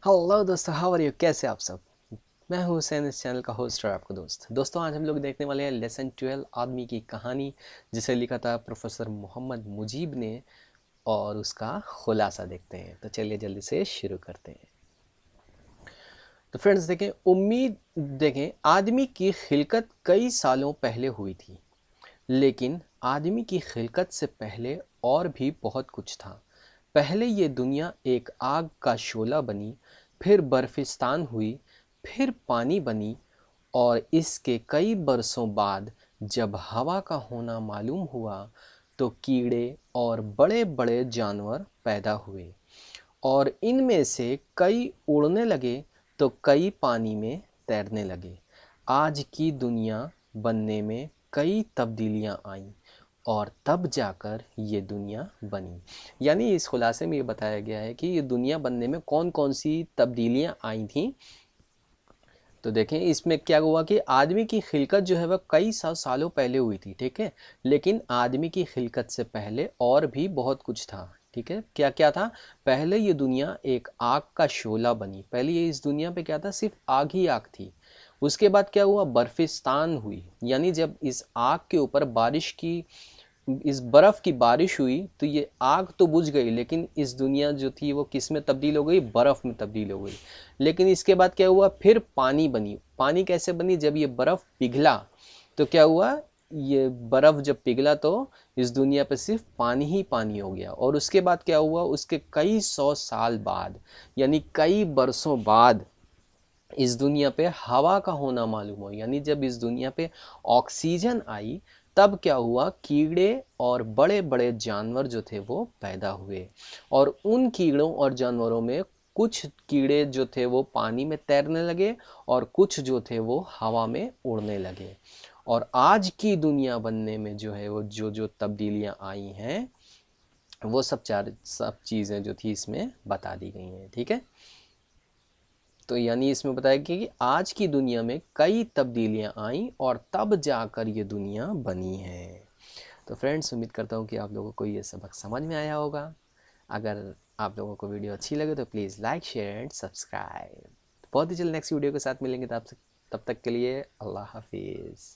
Hello दोस्तों, how are you? कैसे आप सब? मैं हूं हुसैन, इस चैनल का होस्ट और आपका दोस्त। दोस्तों, आज हम लोग देखने वाले हैं लेसन 12 आदमी की कहानी, जिसे लिखा था प्रोफेसर मोहम्मद मुजीब ने, और उसका खुलासा देखते हैं। तो चलिए जल्दी से शुरू करते हैं। तो फ्रेंड्स देखें, आदमी की खिलकत कई सालों पहले हुई थी, लेकिन आदमी की खिलकत से पहले और भी बहुत कुछ था। पहले ये दुनिया एक आग का शोला बनी, फिर बर्फिस्तान हुई, फिर पानी बनी, और इसके कई बरसों बाद जब हवा का होना मालूम हुआ तो कीड़े और बड़े बड़े जानवर पैदा हुए, और इनमें से कई उड़ने लगे तो कई पानी में तैरने लगे। आज की दुनिया बनने में कई तब्दीलियां आईं, और तब जाकर ये दुनिया बनी। यानी इस खुलासे में ये बताया गया है कि ये दुनिया बनने में कौन कौन सी तब्दीलियां आई थी। तो देखें, इसमें क्या हुआ कि आदमी की खिलकत जो है वह कई सालों पहले हुई थी, ठीक है। लेकिन आदमी की खिलकत से पहले और भी बहुत कुछ था, ठीक है। क्या क्या था? पहले ये दुनिया एक आग का शोला बनी। पहले ये इस दुनिया पे क्या था? सिर्फ आग ही आग थी। उसके बाद क्या हुआ? बर्फिस्तान हुई, यानी जब इस आग के ऊपर इस बर्फ की बारिश हुई तो ये आग तो बुझ गई, लेकिन इस दुनिया जो थी वो किस में तब्दील हो गई? बर्फ में तब्दील हो गई। लेकिन इसके बाद क्या हुआ? फिर पानी बनी। पानी कैसे बनी? जब ये बर्फ पिघला तो क्या हुआ? ये बर्फ जब पिघला तो इस दुनिया पे सिर्फ पानी ही पानी हो गया। और उसके बाद क्या हुआ? उसके कई सौ साल बाद, यानी कई बरसों बाद, इस दुनिया पे हवा का होना मालूम हो, यानी जब इस दुनिया पे ऑक्सीजन आई, तब क्या हुआ? कीड़े और बड़े बड़े जानवर जो थे वो पैदा हुए। और उन कीड़ों और जानवरों में कुछ कीड़े जो थे वो पानी में तैरने लगे, और कुछ जो थे वो हवा में उड़ने लगे। और आज की दुनिया बनने में जो है वो जो जो तब्दीलियां आई हैं, वो सब चीज़ें जो थी इसमें बता दी गई हैं, ठीक है। तो यानी इसमें बताया कि आज की दुनिया में कई तब्दीलियां आई, और तब जाकर ये दुनिया बनी है। तो फ्रेंड्स, उम्मीद करता हूँ कि आप लोगों को ये सबक समझ में आया होगा। अगर आप लोगों को वीडियो अच्छी लगे तो please like, share and subscribe. बहुत ही जल्द नेक्स्ट वीडियो के साथ मिलेंगे। तब तक के लिए अल्लाह हाफिज़।